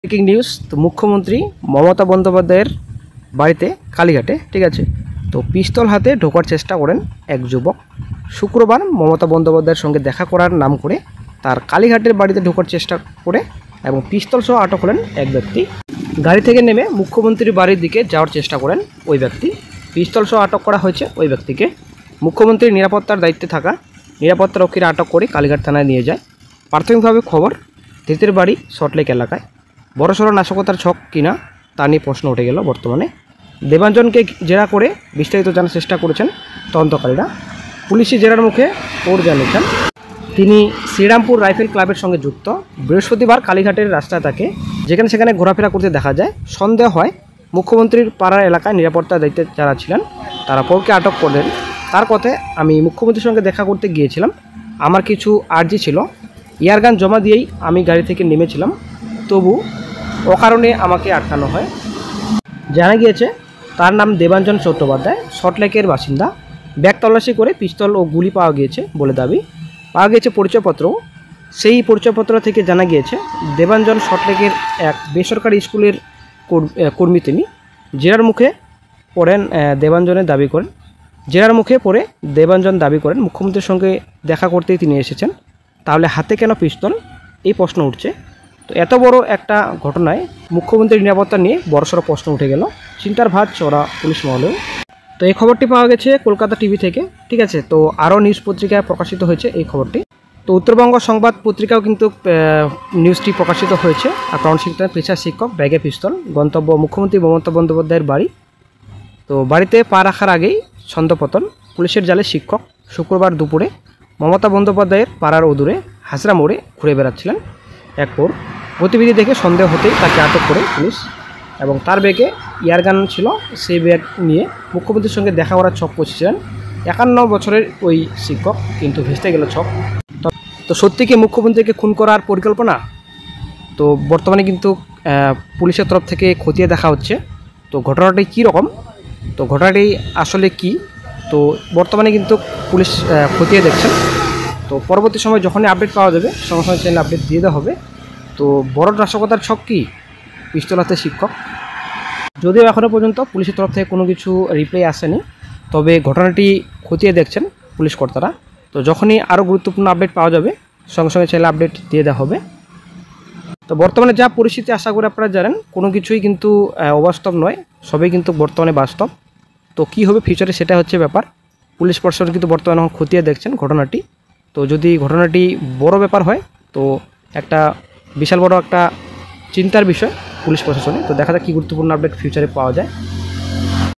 Breaking news. তো মুখ্যমন্ত্রী মমতা বন্দ্যোপাধ্যায়ের বাড়িতে কালীঘাটে, ঠিক আছে, তো পিস্তল হাতে ঢোকার চেষ্টা করেন এক যুবক। শুক্রবার মমতা বন্দ্যোপাধ্যায়ের সঙ্গে দেখা করার নাম করে তার কালীঘাটের বাড়িতে ঢোকার চেষ্টা করে এবং পিস্তল সহ আটক হলেন এক ব্যক্তি। গাড়ি থেকে নেমে মুখ্যমন্ত্রীর বাড়ির দিকে যাওয়ার চেষ্টা করেন ওই ব্যক্তি। পিস্তল সহ আটক করা হয়েছে ওই ব্যক্তিকে। মুখ্যমন্ত্রীর নিরাপত্তার দায়িত্বে থাকা নিরাপত্তা রক্ষীরা আটক করে কালীঘাট থানায় নিয়ে যায়। প্রাথমিকভাবে খবর, ধৃতের বাড়ি সল্টলেক এলাকায়। বড়সড় নাশকতার ছক কিনা তা নিয়ে প্রশ্ন উঠে গেল বর্তমানে। দেবাঞ্জনকে জেরা করে বিস্তারিত জানার চেষ্টা করেছেন তদন্তকারীরা। পুলিশি জেরার মুখে ওর জানিয়েছেন তিনি শ্রীরামপুর রাইফেল ক্লাবের সঙ্গে যুক্ত। বৃহস্পতিবার কালীঘাটের রাস্তায় তাকে যেখানে সেখানে ঘোরাফেরা করতে দেখা যায়। সন্দেহ হয় মুখ্যমন্ত্রীর পাড়ার এলাকায় নিরাপত্তার দায়িত্বে যারা ছিলেন তারা পরকে আটক করলেন। তার কথায়, আমি মুখ্যমন্ত্রীর সঙ্গে দেখা করতে গিয়েছিলাম, আমার কিছু আর্জি ছিল, ইয়ারগান জমা দিয়েই আমি গাড়ি থেকে নেমেছিলাম, তবু অকারণে আমাকে আটকানো হয়। জানা গিয়েছে তার নাম দেবাঞ্জন চট্টোপাধ্যায়, সল্টলেকের বাসিন্দা। ব্যাগ তল্লাশি করে পিস্তল ও গুলি পাওয়া গিয়েছে বলে দাবি। পাওয়া গিয়েছে পরিচয়পত্র। সেই পরিচয়পত্র থেকে জানা গিয়েছে দেবাঞ্জন সল্টলেকের এক বেসরকারি স্কুলের কর্মী। তিনি জেরার মুখে পড়েন দেবাঞ্জন দাবি করেন মুখ্যমন্ত্রীর সঙ্গে দেখা করতেই তিনি এসেছেন। তাহলে হাতে কেন পিস্তল, এই প্রশ্ন উঠছে। তো এত বড় একটা ঘটনায় মুখ্যমন্ত্রীর নিরাপত্তা নিয়ে বড়সড় প্রশ্ন উঠে গেল, চিন্তার ভাঁজ চড়া পুলিশ মহলেও। তো এই খবরটি পাওয়া গেছে কলকাতা টিভি থেকে, ঠিক আছে। তো আরও নিউজ পত্রিকায় প্রকাশিত হয়েছে এই খবরটি। তো উত্তরবঙ্গ সংবাদ পত্রিকাও কিন্তু নিউজটি প্রকাশিত হয়েছে। অ্যাকাউন্ট শিক্ষক, পেশা শিক্ষক, ব্যাগে পিস্তল, গন্তব্য মুখ্যমন্ত্রী মমতা বন্দ্যোপাধ্যায়ের বাড়ি। তো বাড়িতে পা রাখার আগেই ছন্দপতন, পুলিশের জালে শিক্ষক। শুক্রবার দুপুরে মমতা বন্দ্যোপাধ্যায়ের পাড়ার অদূরে হাজরা মোড়ে ঘুরে বেড়াচ্ছিলেন এক পর। গতিবিধি দেখে সন্দেহ হতেই তাকে আটক করে পুলিশ এবং তার ব্যাগে ইয়ারগান ছিল। সেই ব্যাগ নিয়ে মুখ্যমন্ত্রীর সঙ্গে দেখা করার ছক কষেছিলেন 51 বছরের ওই শিক্ষক, কিন্তু ভেস্তে গেল ছক। তো সত্যি কি মুখ্যমন্ত্রীকে খুন করার পরিকল্পনা? তো বর্তমানে কিন্তু পুলিশের তরফ থেকে খতিয়ে দেখা হচ্ছে। তো ঘটনাটি কী রকম, তো ঘটনাটি আসলে কি, তো বর্তমানে কিন্তু পুলিশ খতিয়ে দেখছেন। তো পরবর্তী সময় যখনই আপডেট পাওয়া যাবে সঙ্গে সঙ্গে চ্যানেলে আপডেট দিয়ে দেওয়া হবে। তো বড় নাশকতার ছক কি, পিস্তল হাতে শিক্ষক। যদিও এখনও পর্যন্ত পুলিশের তরফ থেকে কোনো কিছু রিপ্লাই আসেনি, তবে ঘটনাটি খতিয়ে দেখছেন পুলিশ কর্তারা। তো যখনই আরও গুরুত্বপূর্ণ আপডেট পাওয়া যাবে সঙ্গে সঙ্গে চ্যানেলে আপডেট দিয়ে দেওয়া হবে। তো বর্তমানে যা পরিস্থিতি, আশা করি আপনারা জানেন, কোনো কিছুই কিন্তু অবাস্তব নয়, সবই কিন্তু বর্তমানে বাস্তব। তো কী হবে ফিউচারে সেটা হচ্ছে ব্যাপার। পুলিশ প্রশাসন কিন্তু বর্তমানে এখন খতিয়ে দেখছেন ঘটনাটি। তো যদি ঘটনাটি বড় ব্যাপার হয় তো একটা বিশাল বড় একটা চিন্তার বিষয় পুলিশ প্রশাসনে। তো দেখা যাক কী গুরুত্বপূর্ণ আপডেট ফিউচারে পাওয়া যায়।